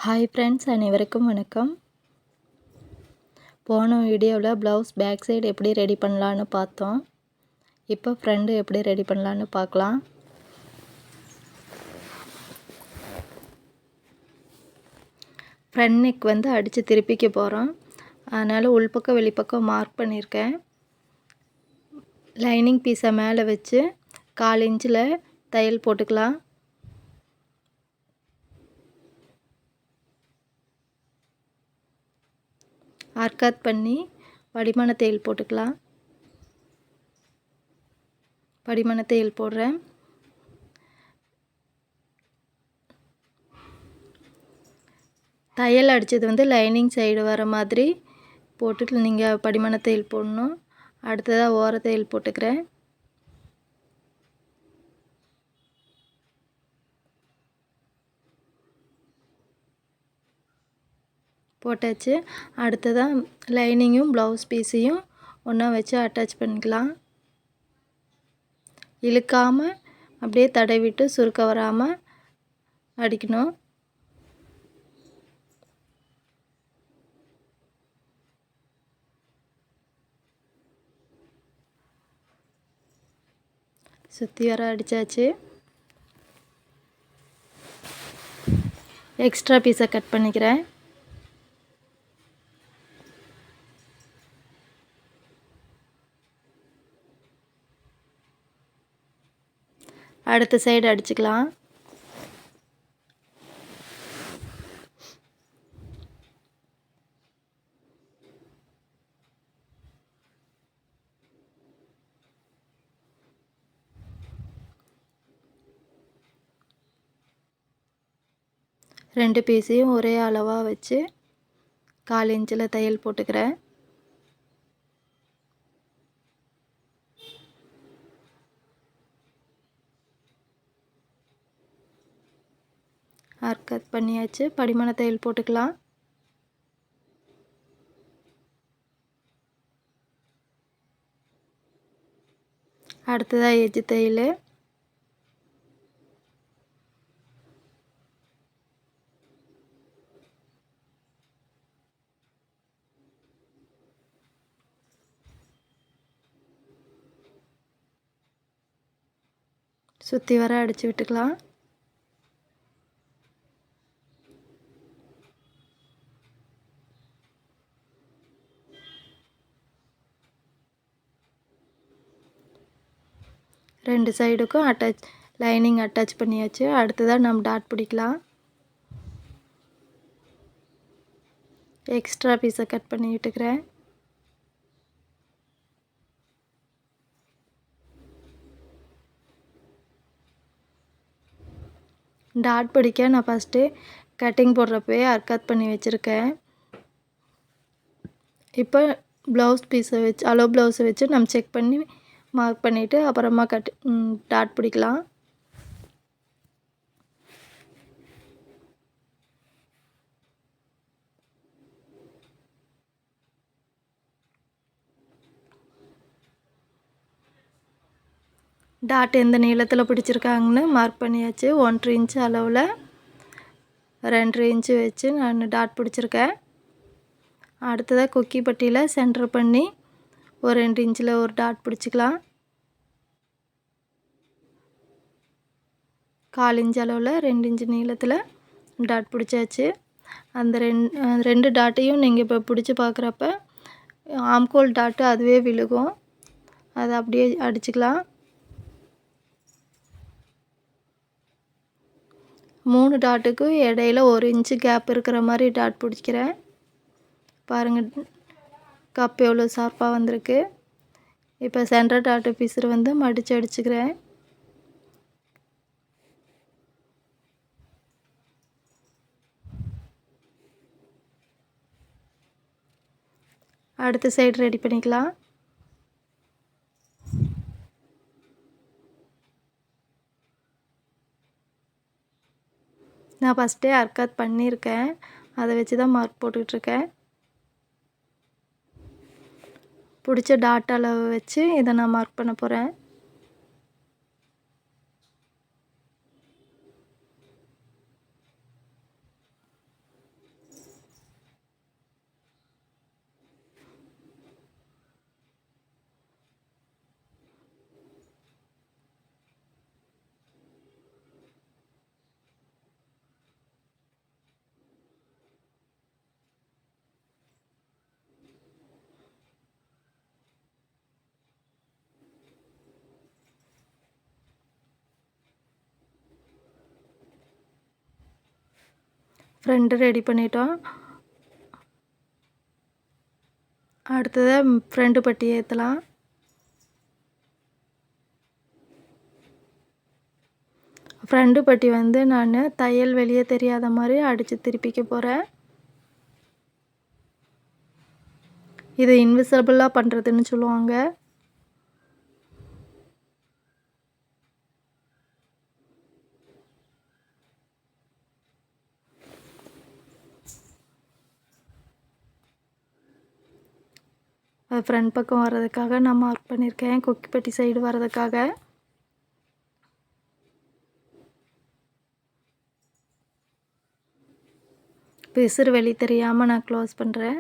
Hi friends, அனைவருக்கும் வணக்கம். போன வீடியோவில் ப்ளவுஸ் பேக் சைடு எப்படி ரெடி பண்ணலான்னு பார்த்தோம். இப்போ ஃப்ரண்ட் எப்படி ரெடி பண்ணலான்னு பார்க்கலாம். ஃப்ரண்ட் நெக் வந்து அடித்து திருப்பிக்க போகிறோம். அதனால் உள்பக்கம் வெளிப்பக்கம் மார்க் பண்ணியிருக்கேன். லைனிங் பீஸை மேலே வச்சு 1/4 இன்ச்சில் தையல் போட்டுக்கலாம். ஆர்காத் பண்ணி படிமான தையல் போட்டுக்கலாம். படிமான தையல் போடுறேன். தையல் அடித்தது வந்து லைனிங் சைடு வர மாதிரி போட்டுட்டு நீங்கள் படிமான தையல் போடணும். அடுத்ததாக ஓர தையல் போட்டுக்கிறேன். போட்டாச்சு. அடுத்ததாக லைனிங்கும் ப்ளவுஸ் பீஸையும் ஒன்றா வச்சு அட்டாச் பண்ணிக்கலாம். இழுக்காமல் அப்படியே தடவிட்டு சுருக்க வராமல் அடிக்கணும். சுற்றி வர அடித்தாச்சு. எக்ஸ்ட்ரா பீஸை கட் பண்ணிக்கிறேன். அடுத்த சைடு அடிச்சுக்கலாம். ரெண்டு பீஸையும் ஒரே அளவாக வச்சு 1/4 இன்ச்சில் தையல் போட்டுக்கிறேன். ஆர்கட் பண்ணியாச்சு. படிமான தையல் போட்டுக்கலாம். அடுத்ததாக எஜ்ஜு தையல். சுற்றி வர அடித்து விட்டுக்கலாம். ரெண்டு சைடுக்கும் லைனிங் அட்டாச் பண்ணியாச்சு. அடுத்ததாக நம்ம டாட் பிடிக்கலாம். எக்ஸ்ட்ரா பீஸை கட் பண்ணி விட்டுக்கிறேன். டாட் பிடிக்க நான் ஃபஸ்ட்டு கட்டிங் போடுறப்பவே அர்காத் பண்ணி வச்சுருக்கேன். இப்போ ப்ளவுஸ் பீஸை வச்சு அளவு ப்ளவுஸை வச்சு நம்ம செக் பண்ணி மார்க் பண்ணிவிட்டு அப்புறமா டாட் பிடிக்கலாம். டாட் எந்த நீளத்தில் பிடிச்சிருக்காங்கன்னு மார்க் பண்ணியாச்சு. 1.5 இன்ச்சு அளவில் 2.5 இன்ச்சு வச்சு நான் டாட் பிடிச்சிருக்கேன். அடுத்ததாக கொக்கி பட்டியில் சென்டர் பண்ணி ஒரு 2 இன்ச்சில் ஒரு டாட் பிடிச்சிக்கலாம். 1/4 இன்ச்சு அளவில் 2 இன்ச்சு நீளத்தில் டாட் பிடிச்சாச்சு. அந்த ரெண்டு டாட்டையும் நீங்கள் இப்போ பிடிச்சி பார்க்குறப்ப ஆம்கோல் டாட்டு அதுவே விழுகும். அதை அப்படியே அடிச்சுக்கலாம். 3 டாட்டுக்கும் இடையில 1 இன்ச்சு கேப் இருக்கிற மாதிரி டாட் பிடிக்கிறேன். பாருங்கள், கப் எவ்வளோ ஷார்ப்பாக வந்திருக்கு. இப்போ சென்டர் டாட்டு பீஸர் வந்து மடித்து அடிச்சுக்கிறேன். அடுத்த சைடு ரெடி பண்ணிக்கலாம். நான் ஃபஸ்ட்டே அர்காத் பண்ணியிருக்கேன். அதை வச்சு தான் மார்க் போட்டுட்ருக்கேன். பிடிச்ச டாட் அளவு வச்சு இதை நான் மார்க் பண்ண போகிறேன். ஃப்ரண்ட் ரெடி பண்ணிட்டோம். அடுத்ததாக ஃப்ரண்ட் பட்டி ஏற்றலாம். ஃப்ரண்ட் பட்டி வந்து நான் தையல் வெளியே தெரியாத மாதிரி அடித்து திருப்பிக்க போகிறேன். இது இன்விசிபிளாக பண்ணுறதுன்னு சொல்லுவாங்க. அது ஃப்ரண்ட் பக்கம் வர்றதுக்காக நான் மார்க் பண்ணியிருக்கேன். கொக்கிப்பட்டி சைடு வர்றதுக்காக. பிசுறு வெளி தெரியாமல் நான் க்ளோஸ் பண்ணுறேன்.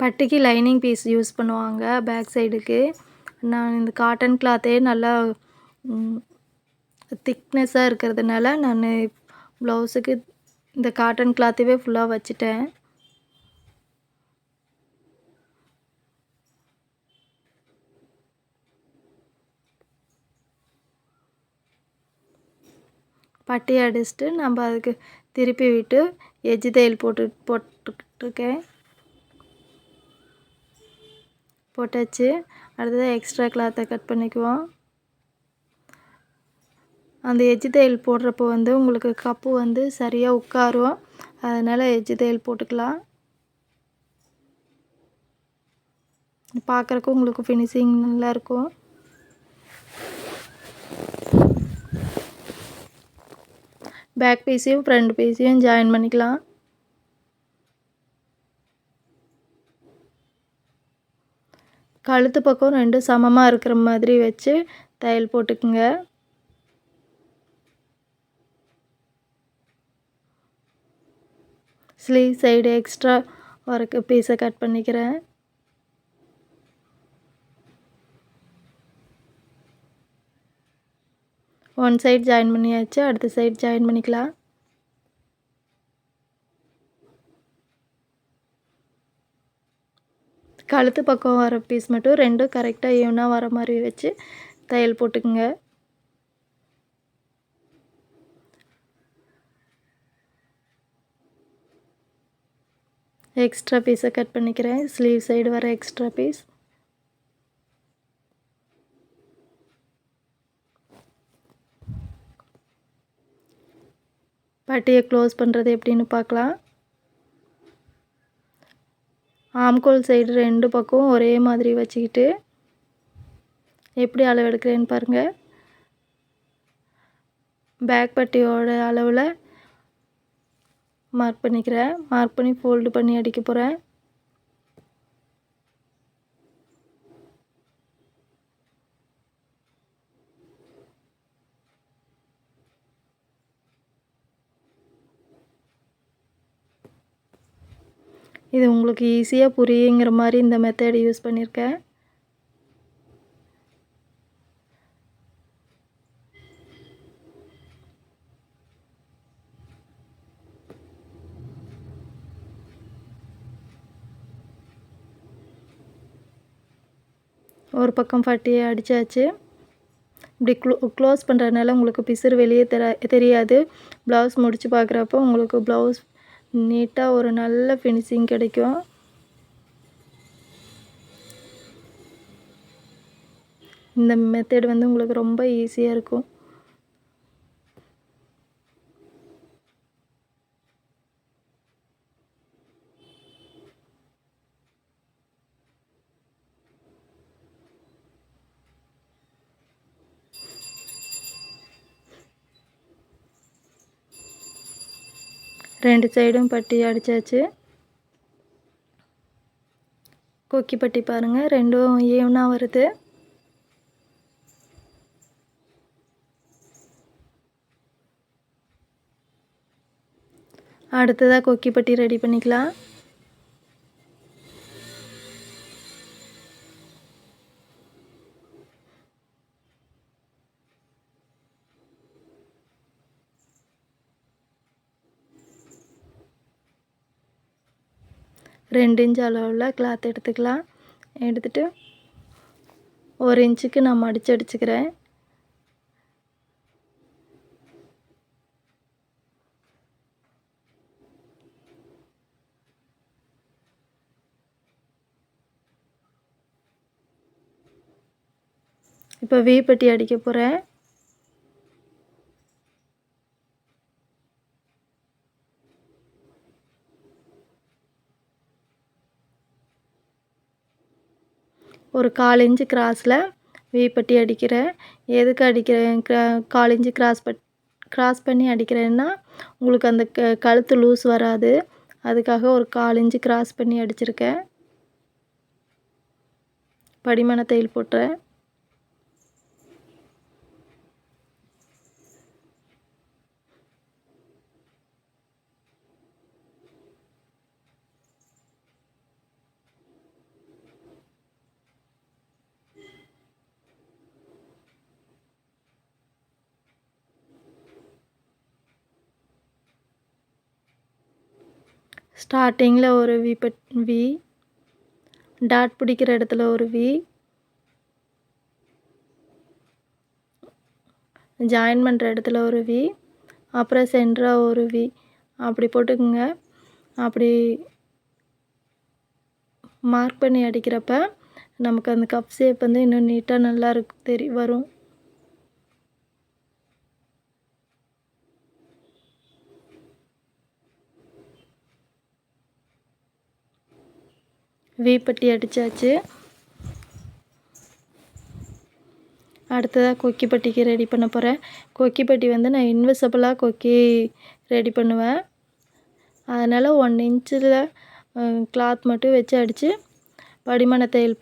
பட்டிக்கு லைனிங் பீஸ் யூஸ் பண்ணுவாங்க பேக் சைடுக்கு. நான் இந்த காட்டன் கிளாத்தே நல்லா திக்னஸாக இருக்கிறதுனால நான் ப்ளவுஸுக்கு இந்த காட்டன் கிளாத்தவே ஃபுல்லாக வச்சுட்டேன். பட்டி அடிச்சுட்டு நம்ம அதுக்கு திருப்பி விட்டு எட்ஜ் தையல் போட்டுட்ருக்கேன். போட்டாச்சு. அடுத்தது எக்ஸ்ட்ரா கிளாத்தை கட் பண்ணிக்குவோம். அந்த எட்ஜ் தையல் போடுறப்போ வந்து உங்களுக்கு கப்பு வந்து சரியாக உட்காரும். அதனால் எட்ஜ் தையல் போட்டுக்கலாம். பார்க்குறக்கு உங்களுக்கு ஃபினிஷிங் நல்லாயிருக்கும். பேக் பீஸையும் ஃப்ரண்ட் பீஸையும் ஜாயின் பண்ணிக்கலாம். கழுத்து பக்கம் ரெண்டும் சமமாக இருக்கிற மாதிரி வச்சு தையல் போட்டுக்குங்க. ஸ்லீவ் சைடு எக்ஸ்ட்ரா ஒர்க்கு பீஸை கட் பண்ணிக்கிறேன். ஒன் சைடு ஜாயின் பண்ணியாச்சு. அடுத்த சைடு ஜாயின் பண்ணிக்கலாம். கழுத்து பக்கம் வர பீஸ் மட்டும் ரெண்டும் கரெக்டாக ஈவனாக வர மாதிரி வச்சு தையல் போட்டுக்குங்க. எக்ஸ்ட்ரா பீஸை கட் பண்ணிக்கிறேன். ஸ்லீவ் சைடு வர எக்ஸ்ட்ரா பீஸ். பட்டியை க்ளோஸ் பண்ணுறது எப்படின்னு பார்க்கலாம். ஆம்கோல் சைடு ரெண்டு பக்கம் ஒரே மாதிரி வச்சுக்கிட்டு எப்படி அளவு எடுக்கிறேன்னு பாருங்கள். பேக் பட்டியோட அளவில் மார்க் பண்ணிக்கிறேன். மார்க் பண்ணி ஃபோல்டு பண்ணி அடிக்க போகிறேன். இது உங்களுக்கு ஈஸியாக புரியுங்கிற மாதிரி இந்த மெத்தட் யூஸ் பண்ணியிருக்கேன். ஒரு பக்கம் பட்டியை அடித்தாச்சு. இப்படி க்ளோஸ் பண்ணுறதுனால உங்களுக்கு பிசுறு வெளியே தெரியாது. ப்ளவுஸ் முடித்து பார்க்குறப்போ உங்களுக்கு ப்ளவுஸ் நீட்டாக ஒரு நல்ல ஃபினிஷிங் கிடைக்கும். இந்த மெத்தட் வந்து உங்களுக்கு ரொம்ப ஈஸியாக இருக்கும். ரெண்டு சைடும் பட்டி அடித்தாச்சு. கொக்கி பட்டி பாருங்கள், ரெண்டும் ஈவனாக வருது. அடுத்ததாக கொக்கி பட்டி ரெடி பண்ணிக்கலாம். 2 இன்ச் அளவில் கிளாத் எடுத்துக்கலாம். எடுத்துகிட்டு 1 இன்ச்சுக்கு நான் மடித்து அடிச்சுக்கிறேன். இப்போ வி பட்டி அடிக்க போகிறேன். ஒரு 1/4 இன்ச்சு கிராஸில் வி பட்டி அடிக்கிறேன். எதுக்கு அடிக்கிறேன் 1/4 இன்ச்சு கிராஸ் பண்ணி அடிக்கிறேன்னா உங்களுக்கு அந்த கழுத்து லூஸ் வராது. அதுக்காக ஒரு 1/4 இன்ச்சு கிராஸ் பண்ணி அடிச்சிருக்கேன். படிமான தையல் போட்டுறேன். ஸ்டார்டிங்கில் ஒரு வி, டாட் பிடிக்கிற இடத்துல ஒரு வி, ஜாயின் பண்ணுற இடத்துல ஒரு வி, அப்புறம் சென்டராக ஒரு வி, அப்படி போட்டுக்குங்க. அப்படி மார்க் பண்ணி அடிக்கிறப்ப நமக்கு அந்த கப் ஷேப் வந்து இன்னும் நீட்டாக நல்லா வரும். வி பட்டி அடித்தாச்சு. அடுத்ததாக கொக்கி பட்டிக்கு ரெடி பண்ண போகிறேன். கொக்கி பட்டி வந்து நான் இன்விசிபிளாக கொக்கி ரெடி பண்ணுவேன். அதனால் 1 இன்ச்சில் கிளாத் மட்டும் வச்சு அடித்து படிமான தையல்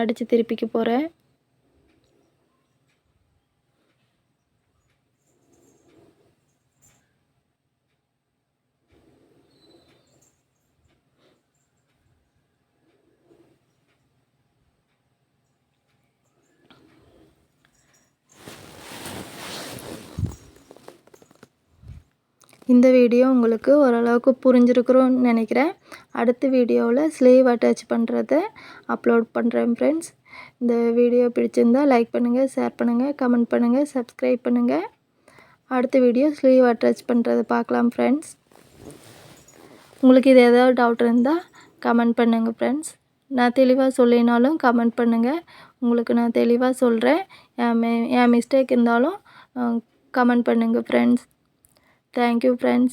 அடித்து திருப்பிக்க போகிறேன். இந்த வீடியோ உங்களுக்கு ஓரளவுக்கு புரிஞ்சிருக்குறோன்னு நினைக்கிறேன். அடுத்த வீடியோவில் ஸ்லீவ் அட்டாச் பண்ணுறத அப்லோட் பண்ணுறேன் ஃப்ரெண்ட்ஸ். இந்த வீடியோ பிடிச்சிருந்தால் லைக் பண்ணுங்கள், ஷேர் பண்ணுங்கள், கமெண்ட் பண்ணுங்கள், சப்ஸ்கிரைப் பண்ணுங்கள். அடுத்த வீடியோ ஸ்லீவ் அட்டாச் பண்ணுறதை பார்க்கலாம் ஃப்ரெண்ட்ஸ். உங்களுக்கு இது ஏதாவது டவுட் இருந்தால் கமெண்ட் பண்ணுங்கள் ஃப்ரெண்ட்ஸ். நான் தெளிவாக சொல்லினாலும் கமெண்ட் பண்ணுங்கள். உங்களுக்கு நான் தெளிவாக சொல்கிறேன். என் மிஸ்டேக் இருந்தாலும் கமெண்ட் பண்ணுங்கள் ஃப்ரெண்ட்ஸ். Thank you friends.